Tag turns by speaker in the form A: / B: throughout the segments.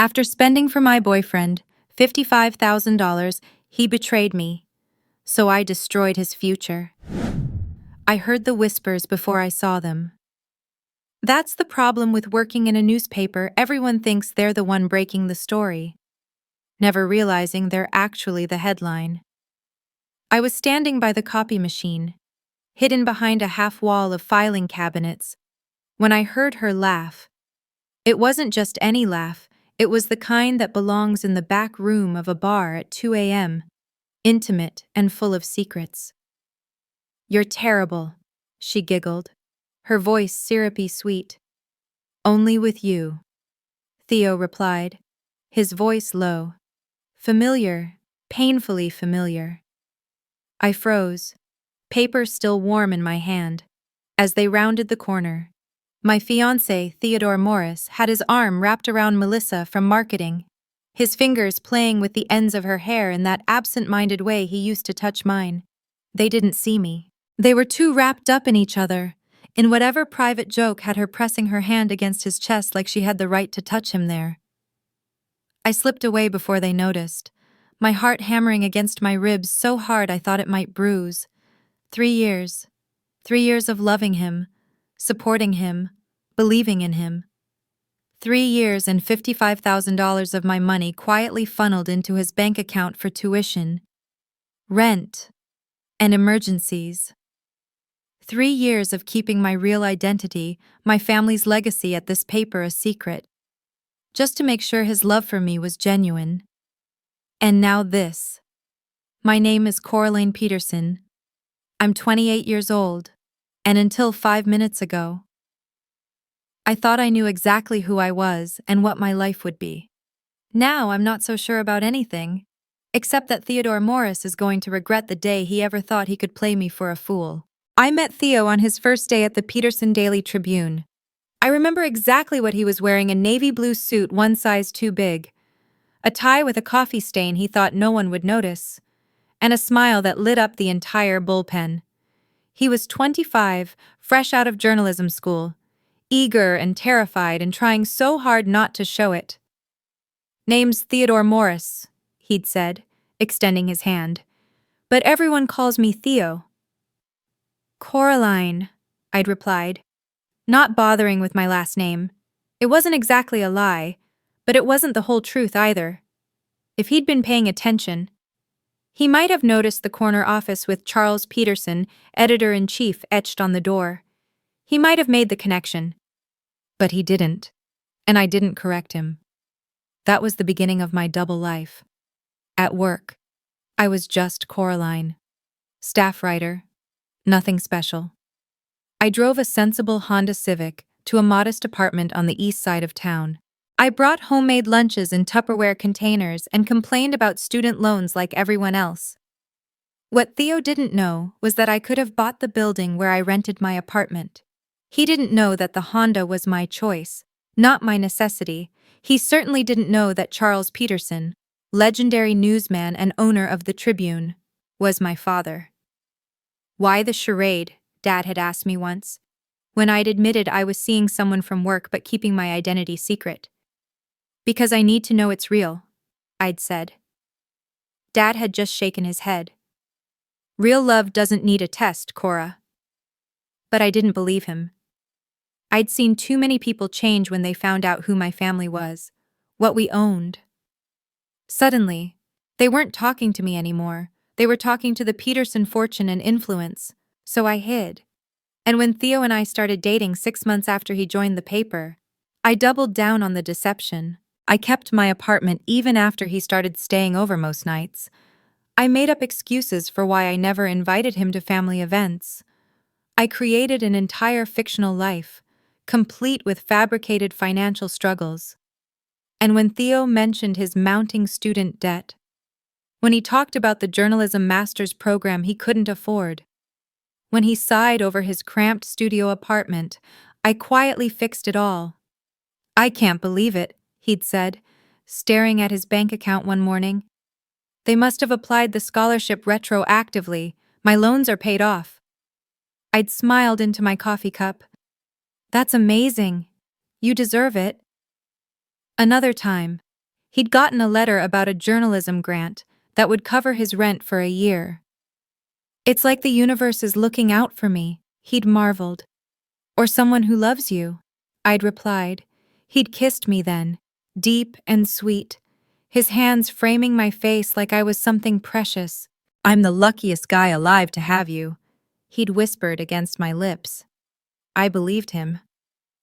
A: After spending for my boyfriend $55,000, he betrayed me, so I destroyed his future. I heard the whispers before I saw them. That's the problem with working in a newspaper. Everyone thinks they're the one breaking the story, never realizing they're actually the headline. I was standing by the copy machine, hidden behind a half wall of filing cabinets, when I heard her laugh. It wasn't just any laugh, it was the kind that belongs in the back room of a bar at 2 a.m., intimate and full of secrets. "You're terrible," she giggled, her voice syrupy sweet. "Only with you," Theo replied, his voice low. Familiar, painfully familiar. I froze, paper still warm in my hand. As they rounded the corner, my fiancé, Theodore Morris, had his arm wrapped around Melissa from marketing, his fingers playing with the ends of her hair in that absent-minded way he used to touch mine. They didn't see me. They were too wrapped up in each other, in whatever private joke had her pressing her hand against his chest like she had the right to touch him there. I slipped away before they noticed, my heart hammering against my ribs so hard I thought it might bruise. 3 years. 3 years of loving him, supporting him, believing in him. 3 years and $55,000 of my money quietly funneled into his bank account for tuition, rent, and emergencies. 3 years of keeping my real identity, my family's legacy at this paper a secret, just to make sure his love for me was genuine. And now this. My name is Coraline Peterson. I'm 28 years old, and until 5 minutes ago, I thought I knew exactly who I was and what my life would be. Now I'm not so sure about anything, except that Theodore Morris is going to regret the day he ever thought he could play me for a fool. I met Theo on his first day at the Peterson Daily Tribune. I remember exactly what he was wearing: a navy blue suit 1 size too big, a tie with a coffee stain he thought no one would notice, and a smile that lit up the entire bullpen. He was 25, fresh out of journalism school, eager and terrified and trying so hard not to show it. "Name's Theodore Morris," he'd said, extending his hand. "But everyone calls me Theo." "Coraline," I'd replied, not bothering with my last name. It wasn't exactly a lie, but it wasn't the whole truth either. If he'd been paying attention, he might have noticed the corner office with Charles Peterson, editor-in-chief, etched on the door. He might have made the connection. But he didn't, and I didn't correct him. That was the beginning of my double life. At work, I was just Coraline. Staff writer. Nothing special. I drove a sensible Honda Civic to a modest apartment on the east side of town. I brought homemade lunches in Tupperware containers and complained about student loans like everyone else. What Theo didn't know was that I could have bought the building where I rented my apartment. He didn't know that the Honda was my choice, not my necessity. He certainly didn't know that Charles Peterson, legendary newsman and owner of the Tribune, was my father. "Why the charade?" Dad had asked me once, when I'd admitted I was seeing someone from work but keeping my identity secret. "Because I need to know it's real," I'd said. Dad had just shaken his head. "Real love doesn't need a test, Cora." But I didn't believe him. I'd seen too many people change when they found out who my family was, what we owned. Suddenly, they weren't talking to me anymore. They were talking to the Peterson fortune and influence, so I hid. And when Theo and I started dating 6 months after he joined the paper, I doubled down on the deception. I kept my apartment even after he started staying over most nights. I made up excuses for why I never invited him to family events. I created an entire fictional life, complete with fabricated financial struggles. And when Theo mentioned his mounting student debt, when he talked about the journalism master's program he couldn't afford, when he sighed over his cramped studio apartment, I quietly fixed it all. "I can't believe it," he'd said, staring at his bank account one morning. "They must have applied the scholarship retroactively. My loans are paid off." I'd smiled into my coffee cup. "That's amazing. You deserve it." Another time, He'd gotten a letter about a journalism grant that would cover his rent for a year. "It's like the universe is looking out for me," he'd marveled. "Or someone who loves you," I'd replied. He'd kissed me then, deep and sweet, his hands framing my face like I was something precious. "I'm the luckiest guy alive to have you," he'd whispered against my lips. I believed him.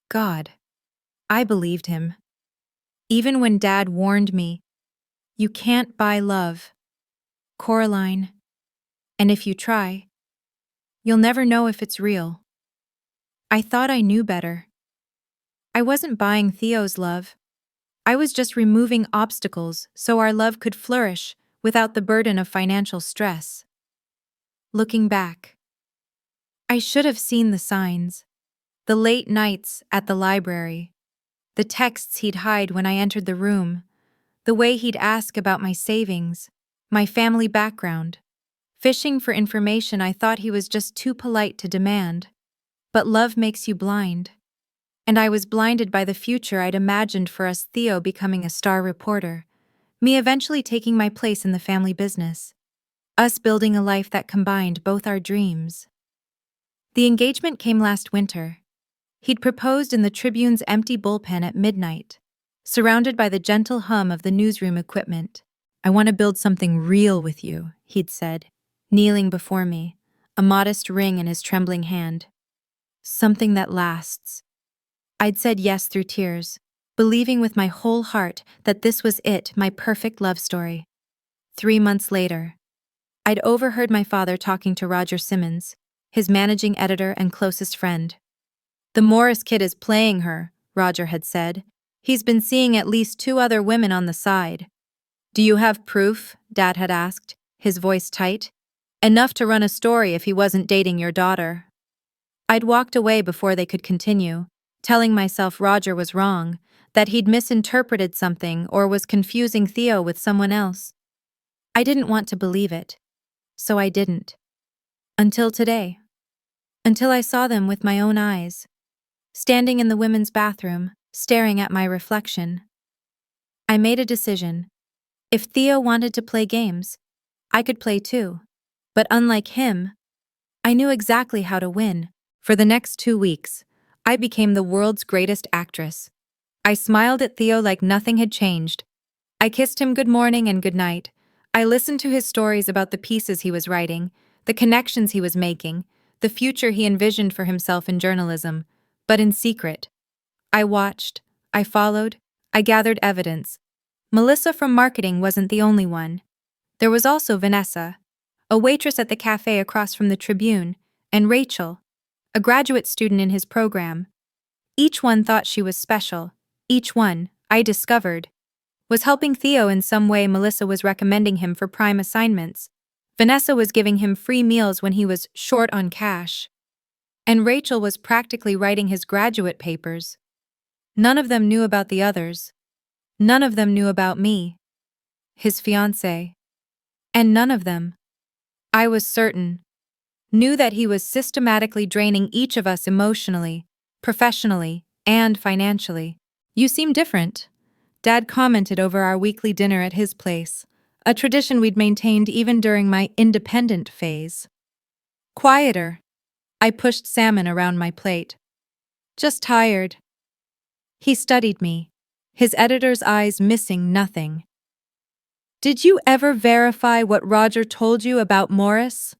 A: God, I believed him. Even when Dad warned me, "You can't buy love, Coraline, and if you try, you'll never know if it's real." I thought I knew better. I wasn't buying Theo's love. I was just removing obstacles so our love could flourish without the burden of financial stress. Looking back, I should have seen the signs. The late nights at the library, the texts he'd hide when I entered the room, the way he'd ask about my savings, my family background. Fishing for information I thought he was just too polite to demand. But love makes you blind. And I was blinded by the future I'd imagined for us, Theo becoming a star reporter, me eventually taking my place in the family business, us building a life that combined both our dreams. The engagement came last winter. He'd proposed in the Tribune's empty bullpen at midnight, surrounded by the gentle hum of the newsroom equipment. "I want to build something real with you," he'd said, kneeling before me, a modest ring in his trembling hand. "Something that lasts." I'd said yes through tears, believing with my whole heart that this was it, my perfect love story. 3 months later, I'd overheard my father talking to Roger Simmons, his managing editor and closest friend. "The Morris kid is playing her," Roger had said. "He's been seeing at least 2 other women on the side." "Do you have proof?" Dad had asked, his voice tight. "Enough to run a story if he wasn't dating your daughter." I'd walked away before they could continue, telling myself Roger was wrong, that he'd misinterpreted something or was confusing Theo with someone else. I didn't want to believe it, so I didn't. Until today. Until I saw them with my own eyes, standing in the women's bathroom, staring at my reflection. I made a decision. If Theo wanted to play games, I could play too. But unlike him, I knew exactly how to win. For the next 2 weeks, I became the world's greatest actress. I smiled at Theo like nothing had changed. I kissed him good morning and good night. I listened to his stories about the pieces he was writing, the connections he was making, the future he envisioned for himself in journalism, but in secret. I watched, I followed, I gathered evidence. Melissa from marketing wasn't the only one. There was also Vanessa, a waitress at the cafe across from the Tribune, and Rachel, a graduate student in his program. Each one thought she was special. Each one, I discovered, was helping Theo in some way. Melissa was recommending him for prime assignments. Vanessa was giving him free meals when he was short on cash. And Rachel was practically writing his graduate papers. None of them knew about the others. None of them knew about me, his fiancée. And none of them, I was certain, knew that he was systematically draining each of us emotionally, professionally, and financially. "You seem different," Dad commented over our weekly dinner at his place, a tradition we'd maintained even during my independent phase. "Quieter." I pushed salmon around my plate. "Just tired." He studied me, his editor's eyes missing nothing. "Did you ever verify what Roger told you about Morris?"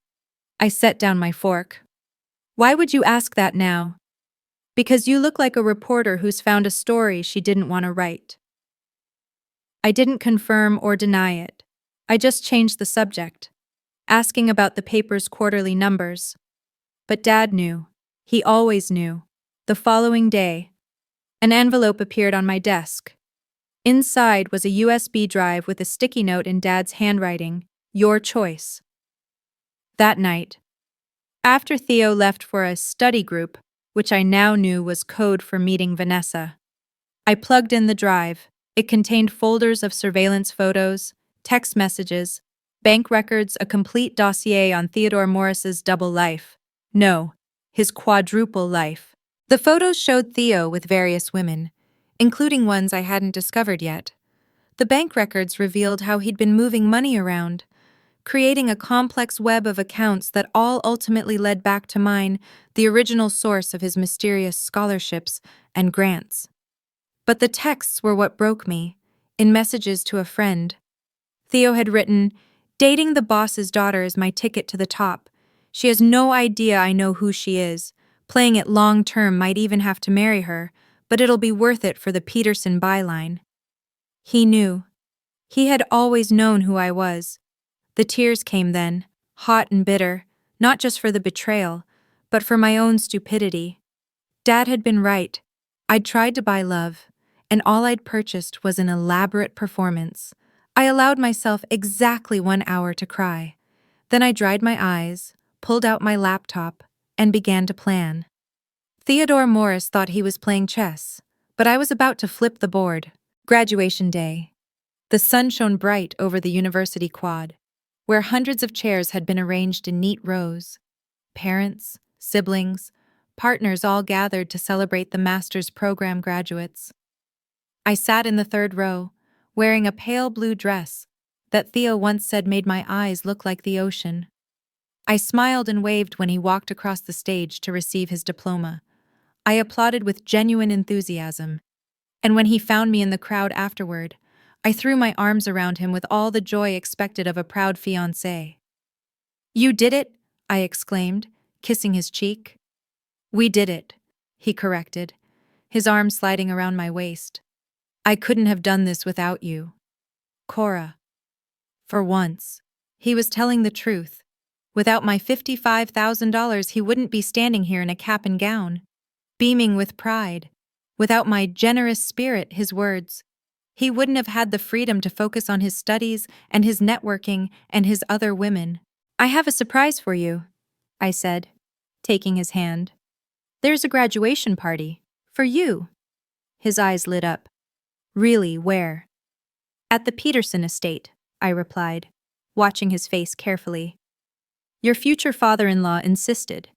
A: I set down my fork. "Why would you ask that now?" "Because you look like a reporter who's found a story she didn't want to write." I didn't confirm or deny it. I just changed the subject, asking about the paper's quarterly numbers. But Dad knew. He always knew. The following day, an envelope appeared on my desk. Inside was a USB drive with a sticky note in Dad's handwriting, "Your choice." That night, after Theo left for a study group, which I now knew was code for meeting Vanessa, I plugged in the drive. It contained folders of surveillance photos, text messages, bank records, a complete dossier on Theodore Morris's double life. No, his quadruple life. The photos showed Theo with various women, including ones I hadn't discovered yet. The bank records revealed how he'd been moving money around, creating a complex web of accounts that all ultimately led back to mine, the original source of his mysterious scholarships and grants. But the texts were what broke me. In messages to a friend, Theo had written, "Dating the boss's daughter is my ticket to the top. She has no idea I know who she is. Playing it long term might even have to marry her, but it'll be worth it for the Peterson byline." He knew. He had always known who I was. The tears came then, hot and bitter, not just for the betrayal, but for my own stupidity. Dad had been right. I'd tried to buy love, and all I'd purchased was an elaborate performance. I allowed myself exactly 1 hour to cry. Then I dried my eyes, pulled out my laptop, and began to plan. Theodore Morris thought he was playing chess, but I was about to flip the board. Graduation day. The sun shone bright over the university quad, where hundreds of chairs had been arranged in neat rows. Parents, siblings, partners all gathered to celebrate the master's program graduates. I sat in the third row, wearing a pale blue dress that Theo once said made my eyes look like the ocean. I smiled and waved when he walked across the stage to receive his diploma. I applauded with genuine enthusiasm, and when he found me in the crowd afterward, I threw my arms around him with all the joy expected of a proud fiancé. "You did it," I exclaimed, kissing his cheek. "We did it," he corrected, his arm sliding around my waist. "I couldn't have done this without you, Cora." For once, he was telling the truth. Without my $55,000, he wouldn't be standing here in a cap and gown, beaming with pride. Without my generous spirit, his words, he wouldn't have had the freedom to focus on his studies and his networking and his other women. "I have a surprise for you," I said, taking his hand. "There's a graduation party. For you." His eyes lit up. "Really, where?" "At the Peterson estate," I replied, watching his face carefully. "Your future father-in-law insisted."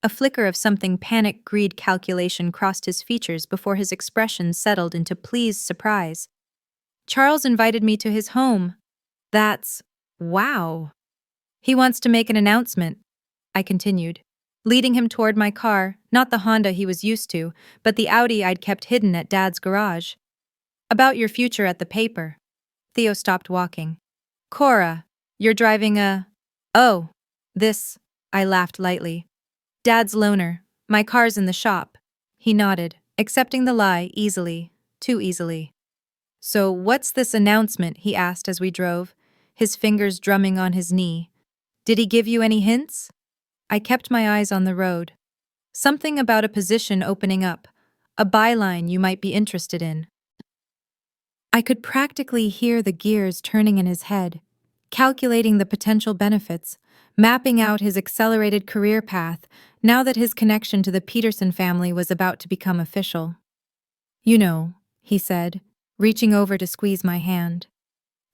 A: A flicker of something panic-greed calculation crossed his features before his expression settled into pleased surprise. "Charles invited me to his home." "That's... wow." "He wants to make an announcement," I continued, leading him toward my car, not the Honda he was used to, but the Audi I'd kept hidden at Dad's garage. "About your future at the paper." Theo stopped walking. "Cora, you're driving a..." "Oh, this..." I laughed lightly. "Dad's loaner. My car's in the shop." He nodded, accepting the lie easily, too easily. "So what's this announcement?" he asked as we drove, his fingers drumming on his knee. "Did he give you any hints?" I kept my eyes on the road. "Something about a position opening up, a byline you might be interested in." I could practically hear the gears turning in his head, calculating the potential benefits, mapping out his accelerated career path now that his connection to the Peterson family was about to become official. "You know," he said, reaching over to squeeze my hand,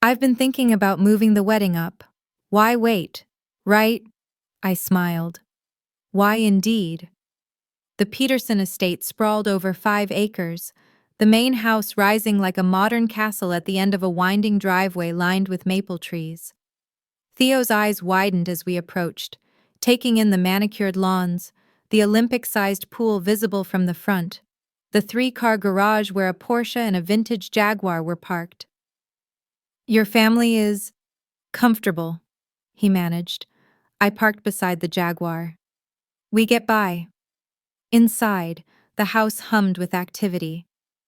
A: "I've been thinking about moving the wedding up. Why wait, right?" I smiled. Why indeed? The Peterson estate sprawled over 5 acres, the main house rising like a modern castle at the end of a winding driveway lined with maple trees. Theo's eyes widened as we approached, taking in the manicured lawns, the Olympic-sized pool visible from the front, the 3-car garage where a Porsche and a vintage Jaguar were parked. "Your family is comfortable," he managed. I parked beside the Jaguar. "We get by." Inside, the house hummed with activity.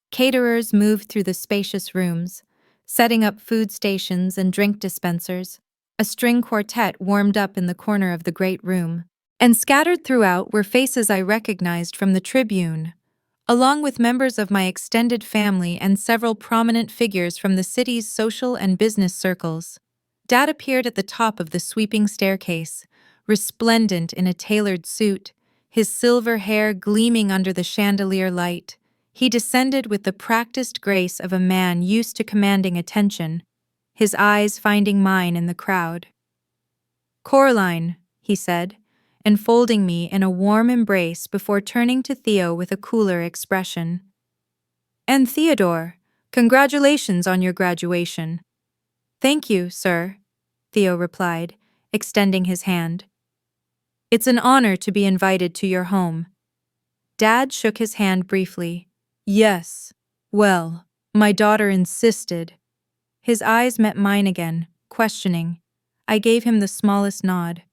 A: Caterers moved through the spacious rooms, setting up food stations and drink dispensers. A string quartet warmed up in the corner of the great room, and scattered throughout were faces I recognized from the Tribune, along with members of my extended family and several prominent figures from the city's social and business circles. Dad appeared at the top of the sweeping staircase, resplendent in a tailored suit, his silver hair gleaming under the chandelier light. He descended with the practiced grace of a man used to commanding attention, his eyes finding mine in the crowd. "Coraline," he said, enfolding me in a warm embrace before turning to Theo with a cooler expression. "And Theodore, Congratulations on your graduation. Thank you, sir, Theo replied, extending his hand. It's an honor to be invited to your home. Dad shook his hand briefly. Yes. Well, my daughter insisted. His eyes met mine again, questioning. I gave him the smallest nod.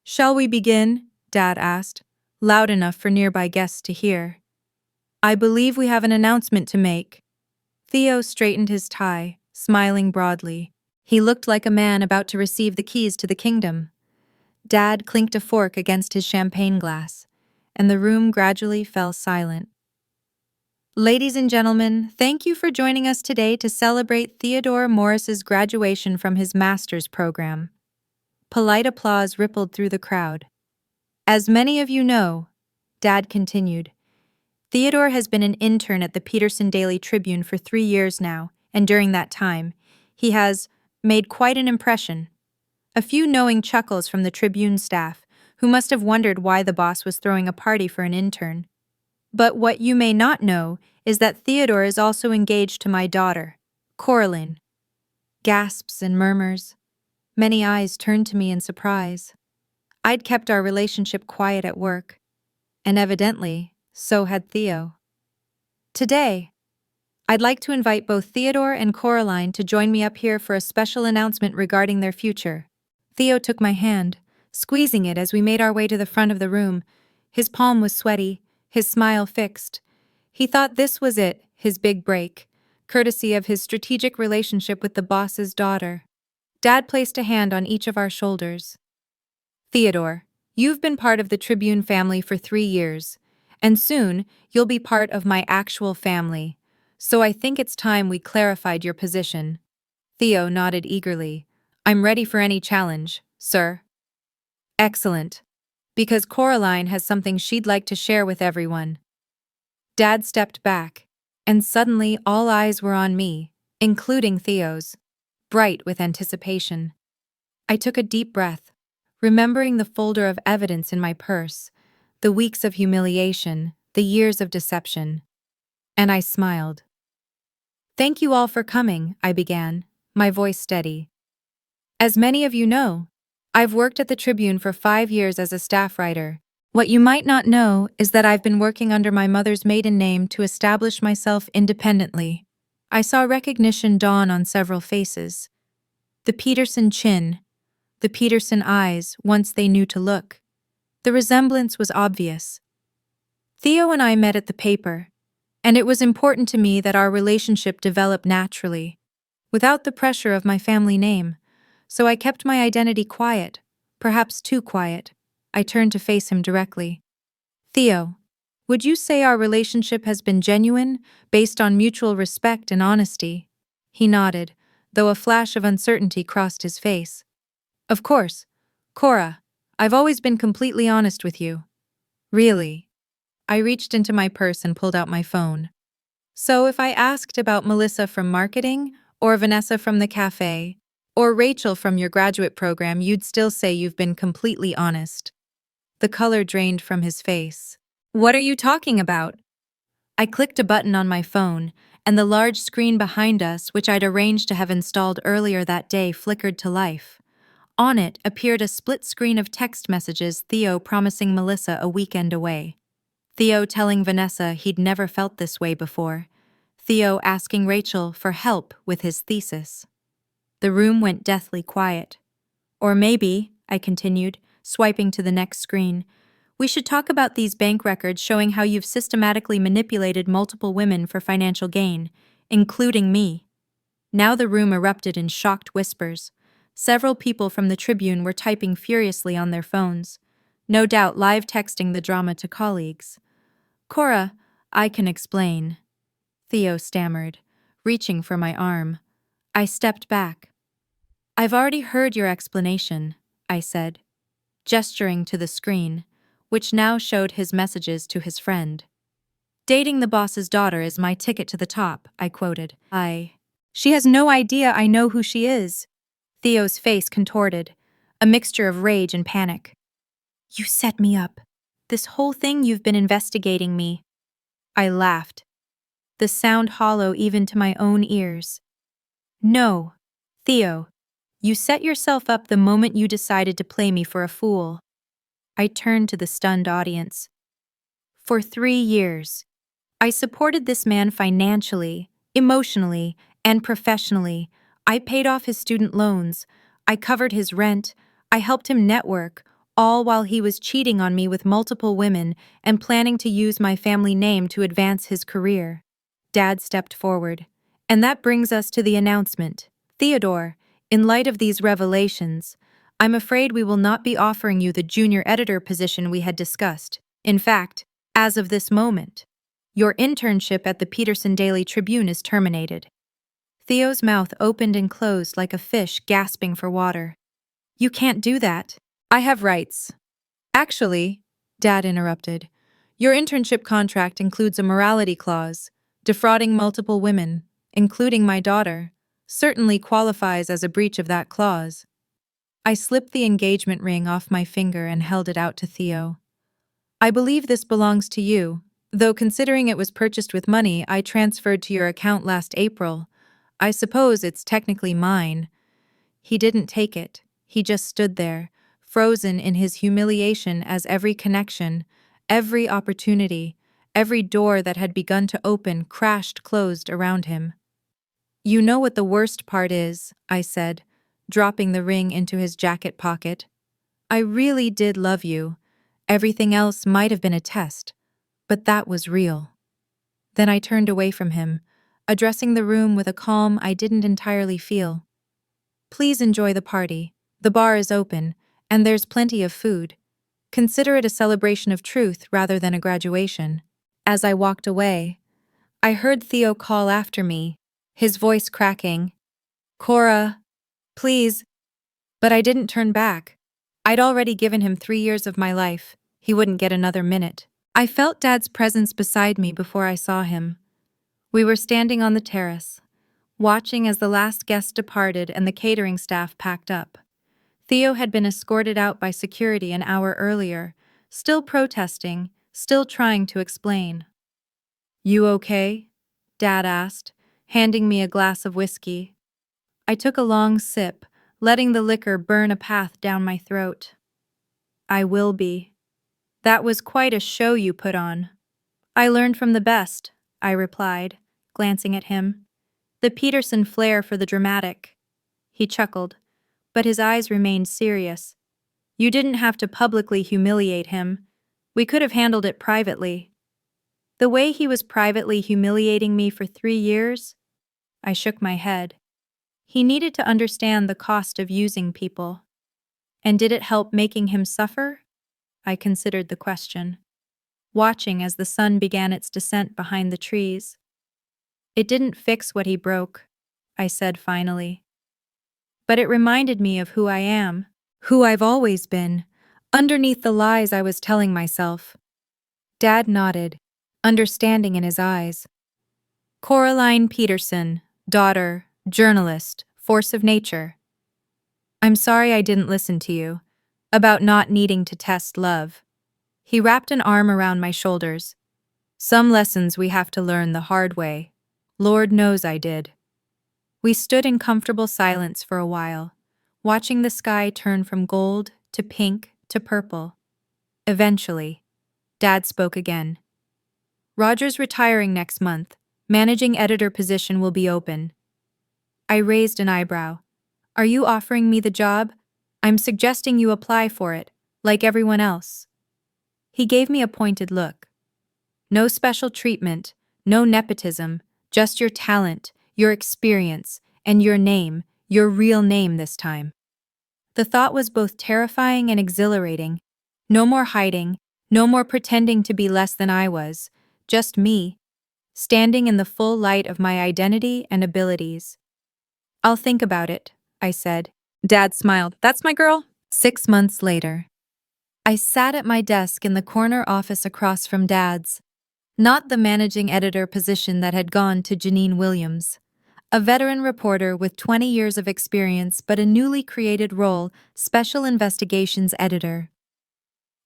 A: Shall we begin? Dad asked, loud enough for nearby guests to hear. I believe we have an announcement to make. Theo straightened his tie, smiling broadly. He looked like a man about to receive the keys to the kingdom. Dad clinked a fork against his champagne glass, and the room gradually fell silent. Ladies and gentlemen, thank you for joining us today to celebrate Theodore Morris's graduation from his master's program. Polite applause rippled through the crowd. As many of you know, Dad continued, Theodore has been an intern at the Peterson Daily Tribune for 3 years now, and during that time, he has made quite an impression. A few knowing chuckles from the Tribune staff, who must have wondered why the boss was throwing a party for an intern. But what you may not know is that Theodore is also engaged to my daughter, Coraline. Gasps and murmurs. Many eyes turned to me in surprise. I'd kept our relationship quiet at work, and evidently, so had Theo. Today, I'd like to invite both Theodore and Coraline to join me up here for a special announcement regarding their future. Theo took my hand, squeezing it as we made our way to the front of the room. His palm was sweaty, his smile fixed. He thought this was it, his big break, courtesy of his strategic relationship with the boss's daughter. Dad placed a hand on each of our shoulders. Theodore, you've been part of the Tribune family for 3 years, and soon you'll be part of my actual family, so I think it's time we clarified your position. Theo nodded eagerly. I'm ready for any challenge, sir. Excellent. Because Coraline has something she'd like to share with everyone. Dad stepped back, and suddenly all eyes were on me, including Theo's, bright with anticipation. I took a deep breath, remembering the folder of evidence in my purse, the weeks of humiliation, the years of deception. And I smiled. Thank you all for coming, I began, my voice steady. As many of you know, I've worked at the Tribune for 5 years as a staff writer. What you might not know is that I've been working under my mother's maiden name to establish myself independently. I saw recognition dawn on several faces. The Peterson chin, the Peterson eyes once they knew to look. The resemblance was obvious. Theo and I met at the paper, and it was important to me that our relationship develop naturally, without the pressure of my family name. So I kept my identity quiet, perhaps too quiet. I turned to face him directly. Theo, would you say our relationship has been genuine, based on mutual respect and honesty? He nodded, though a flash of uncertainty crossed his face. Of course. Cora, I've always been completely honest with you. Really? I reached into my purse and pulled out my phone. So if I asked about Melissa from marketing, or Vanessa from the cafe, or Rachel from your graduate program, you'd still say you've been completely honest. The color drained from his face. What are you talking about? I clicked a button on my phone, and the large screen behind us, which I'd arranged to have installed earlier that day, flickered to life. On it appeared a split screen of text messages, Theo promising Melissa a weekend away. Theo telling Vanessa he'd never felt this way before. Theo asking Rachel for help with his thesis. The room went deathly quiet. Or maybe, I continued, swiping to the next screen, we should talk about these bank records showing how you've systematically manipulated multiple women for financial gain, including me. Now the room erupted in shocked whispers. Several people from the Tribune were typing furiously on their phones, no doubt live texting the drama to colleagues. Cora, I can explain, Theo stammered, reaching for my arm. I stepped back. I've already heard your explanation, I said, gesturing to the screen, which now showed his messages to his friend. Dating the boss's daughter is my ticket to the top, I quoted. She has no idea I know who she is. Theo's face contorted, a mixture of rage and panic. You set me up. This whole thing you've been investigating me. I laughed. the sound hollow even to my own ears. No, Theo, you set yourself up the moment you decided to play me for a fool. I turned to the stunned audience. For 3 years, I supported this man financially, emotionally, and professionally. I paid off his student loans. I covered his rent. I helped him network, all while he was cheating on me with multiple women and planning to use my family name to advance his career. Dad stepped forward. And that brings us to the announcement. Theodore, in light of these revelations, I'm afraid we will not be offering you the junior editor position we had discussed. In fact, as of this moment, your internship at the Peterson Daily Tribune is terminated. Theo's mouth opened and closed like a fish gasping for water. You can't do that. I have rights. Actually, Dad interrupted, your internship contract includes a morality clause. Defrauding multiple women, including my daughter, certainly qualifies as a breach of that clause. I slipped the engagement ring off my finger and held it out to Theo. I believe this belongs to you, though considering it was purchased with money I transferred to your account last April, I suppose it's technically mine. He didn't take it. He just stood there, frozen in his humiliation as every connection, every opportunity, every door that had begun to open crashed closed around him. You know what the worst part is, I said, dropping the ring into his jacket pocket. I really did love you. Everything else might have been a test, but that was real. Then I turned away from him, addressing the room with a calm I didn't entirely feel. Please enjoy the party. The bar is open, and there's plenty of food. Consider it a celebration of truth rather than a graduation. As I walked away, I heard Theo call after me, his voice cracking. Cora, please. But I didn't turn back. I'd already given him 3 years of my life. He wouldn't get another minute. I felt Dad's presence beside me before I saw him. We were standing on the terrace, watching as the last guest departed and the catering staff packed up. Theo had been escorted out by security an hour earlier, still protesting, still trying to explain. You okay? Dad asked, handing me a glass of whiskey. I took a long sip, letting the liquor burn a path down my throat. I will be. That was quite a show you put on. I learned from the best, I replied, glancing at him. The Peterson flair for the dramatic. He chuckled, but his eyes remained serious. You didn't have to publicly humiliate him. We could have handled it privately. The way he was privately humiliating me for 3 years? I shook my head. He needed to understand the cost of using people. And did it help making him suffer? I considered the question, watching as the sun began its descent behind the trees. It didn't fix what he broke, I said finally. But it reminded me of who I am, who I've always been, underneath the lies I was telling myself. Dad nodded, understanding in his eyes. Coraline Peterson, daughter, journalist, force of nature. I'm sorry I didn't listen to you, about not needing to test love. He wrapped an arm around my shoulders. Some lessons we have to learn the hard way. Lord knows I did. We stood in comfortable silence for a while, watching the sky turn from gold to pink to purple. Eventually, Dad spoke again. Roger's retiring next month. Managing editor position will be open. I raised an eyebrow. Are you offering me the job? I'm suggesting you apply for it, like everyone else. He gave me a pointed look. No special treatment, no nepotism, just your talent, your experience, and your name, your real name this time. The thought was both terrifying and exhilarating. No more hiding, no more pretending to be less than I was, just me, standing in the full light of my identity and abilities. I'll think about it, I said. Dad smiled. That's my girl. 6 months later, I sat at my desk in the corner office across from Dad's. Not the managing editor position that had gone to Janine Williams, a veteran reporter with 20 years of experience but a newly created role, special investigations editor.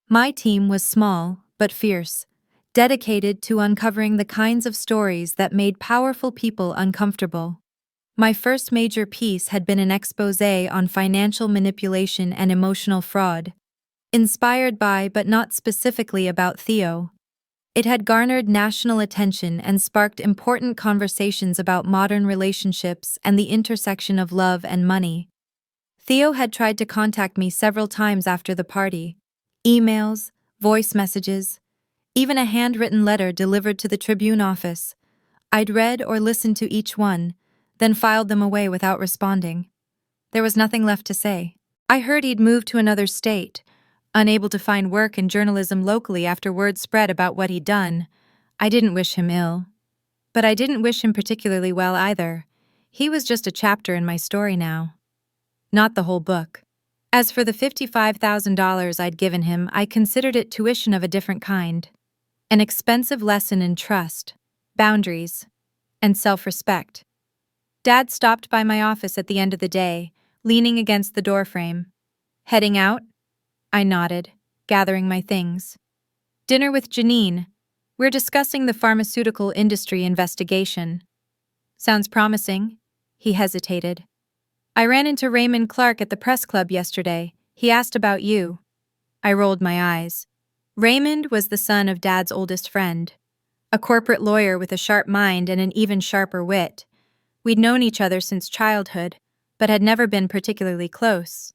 A: My team was small but fierce. dedicated to uncovering the kinds of stories that made powerful people uncomfortable. My first major piece had been an exposé on financial manipulation and emotional fraud, inspired by but not specifically about Theo. It had garnered national attention and sparked important conversations about modern relationships and the intersection of love and money. Theo had tried to contact me several times after the party. Emails, voice messages, even a handwritten letter delivered to the Tribune office. I'd read or listened to each one, then filed them away without responding. There was nothing left to say. I heard he'd moved to another state, unable to find work in journalism locally after word spread about what he'd done. I didn't wish him ill. But I didn't wish him particularly well either. He was just a chapter in my story now, not the whole book. As for the $55,000 I'd given him, I considered it tuition of a different kind. An expensive lesson in trust, boundaries, and self-respect. Dad stopped by my office at the end of the day, leaning against the doorframe. Heading out? I nodded, gathering my things. Dinner with Janine. We're discussing the pharmaceutical industry investigation. Sounds promising. He hesitated. I ran into Raymond Clark at the press club yesterday. He asked about you. I rolled my eyes. Raymond was the son of Dad's oldest friend, a corporate lawyer with a sharp mind and an even sharper wit. We'd known each other since childhood, but had never been particularly close.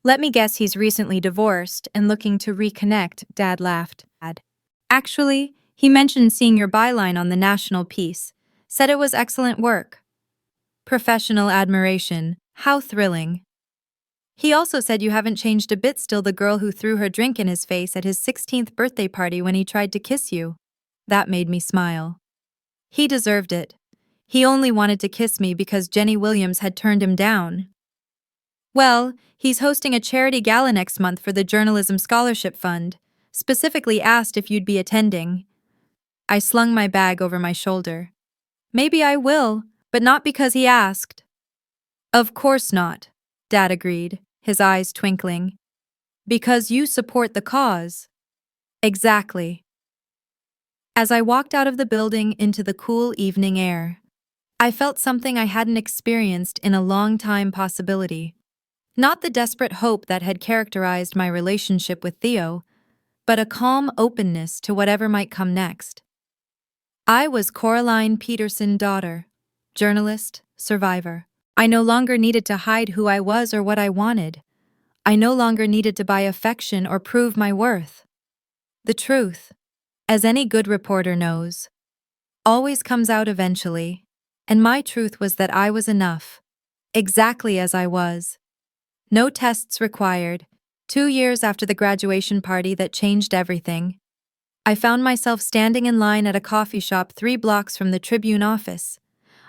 A: Let me guess he's recently divorced and looking to reconnect, Dad laughed. Actually, he mentioned seeing your byline on the national piece, said it was excellent work. Professional admiration, how thrilling. He also said you haven't changed a bit, still the girl who threw her drink in his face at his 16th birthday party when he tried to kiss you. That made me smile. He deserved it. He only wanted to kiss me because Jenny Williams had turned him down. Well, he's hosting a charity gala next month for the Journalism Scholarship Fund. Specifically asked if you'd be attending. I slung my bag over my shoulder. Maybe I will, but not because he asked. Of course not, Dad agreed, his eyes twinkling. Because you support the cause. Exactly. As I walked out of the building into the cool evening air, I felt something I hadn't experienced in a long time possibility. Not the desperate hope that had characterized my relationship with Theo, but a calm openness to whatever might come next. I was Coraline Peterson, daughter, journalist, survivor. I no longer needed to hide who I was or what I wanted. I no longer needed to buy affection or prove my worth. The truth, as any good reporter knows, always comes out eventually, and my truth was that I was enough, exactly as I was. No tests required. 2 years after the graduation party that changed everything, I found myself standing in line at a coffee shop 3 blocks from the Tribune office.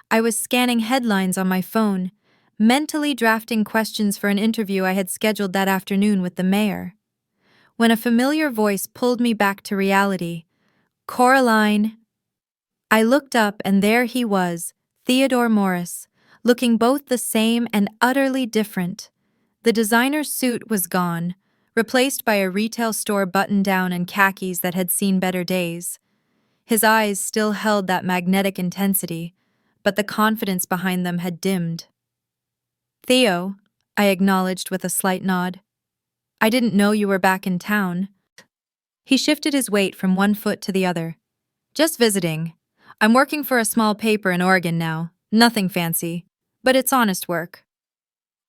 A: I was scanning headlines on my phone, mentally drafting questions for an interview I had scheduled that afternoon with the mayor, when a familiar voice pulled me back to reality. Coraline. I looked up and there he was, Theodore Morris, looking both the same and utterly different. The designer suit was gone, replaced by a retail store button-down and khakis that had seen better days. His eyes still held that magnetic intensity, but the confidence behind them had dimmed. Theo, I acknowledged with a slight nod. I didn't know you were back in town. He shifted his weight from one foot to the other. Just visiting. I'm working for a small paper in Oregon now. Nothing fancy, but it's honest work.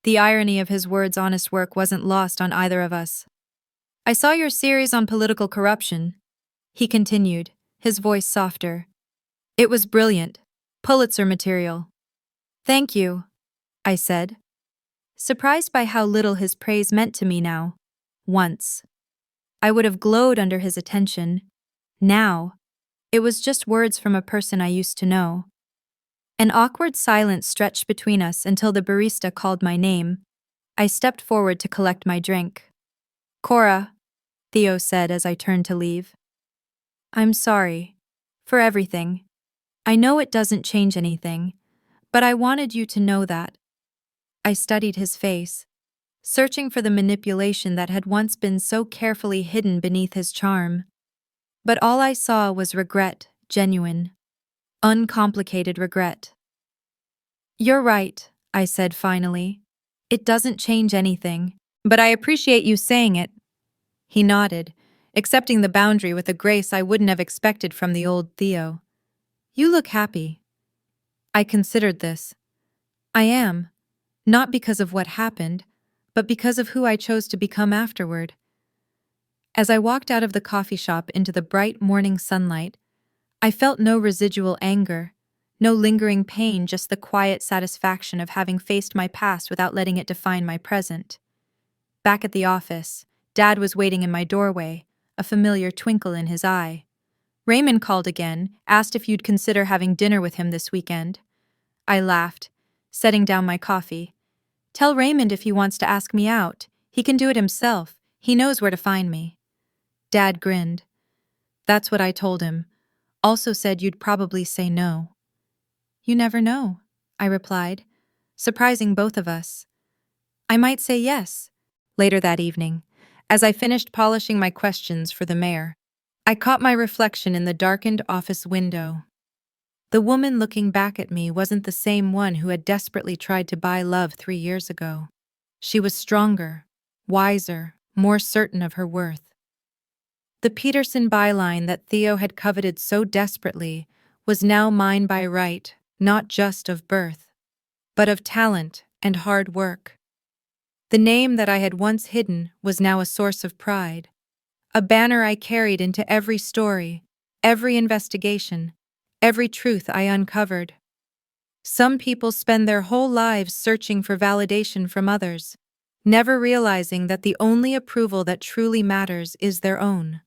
A: The irony of his words, honest work, wasn't lost on either of us. I saw your series on political corruption, he continued, his voice softer. It was brilliant. Pulitzer material. Thank you, I said, surprised by how little his praise meant to me now. Once, I would have glowed under his attention. Now, it was just words from a person I used to know. An awkward silence stretched between us until the barista called my name. I stepped forward to collect my drink. Cora, Theo said as I turned to leave. I'm sorry. For everything. I know it doesn't change anything, but I wanted you to know that. I studied his face, searching for the manipulation that had once been so carefully hidden beneath his charm. But all I saw was regret, genuine, uncomplicated regret. You're right, I said finally. It doesn't change anything, but I appreciate you saying it. He nodded, accepting the boundary with a grace I wouldn't have expected from the old Theo. You look happy. I considered this. I am, not because of what happened, but because of who I chose to become afterward. As I walked out of the coffee shop into the bright morning sunlight, I felt no residual anger, no lingering pain, just the quiet satisfaction of having faced my past without letting it define my present. Back at the office, Dad was waiting in my doorway, a familiar twinkle in his eye. Raymond called again, asked if you'd consider having dinner with him this weekend. I laughed, setting down my coffee. Tell Raymond if he wants to ask me out. He can do it himself. He knows where to find me. Dad grinned. That's what I told him. Also said you'd probably say no. You never know, I replied, surprising both of us. I might say yes. Later that evening, as I finished polishing my questions for the mayor, I caught my reflection in the darkened office window. The woman looking back at me wasn't the same one who had desperately tried to buy love 3 years ago. She was stronger, wiser, more certain of her worth. The Peterson byline that Theo had coveted so desperately was now mine by right, not just of birth, but of talent and hard work. The name that I had once hidden was now a source of pride, a banner I carried into every story, every investigation, every truth I uncovered. Some people spend their whole lives searching for validation from others, never realizing that the only approval that truly matters is their own.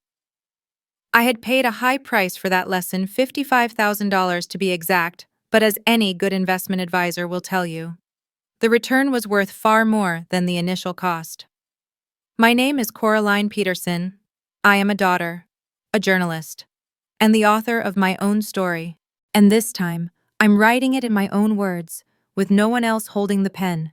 A: I had paid a high price for that lesson, $55,000 to be exact, but as any good investment advisor will tell you, the return was worth far more than the initial cost. My name is Coraline Peterson. I am a daughter, a journalist, and the author of my own story. And this time, I'm writing it in my own words, with no one else holding the pen.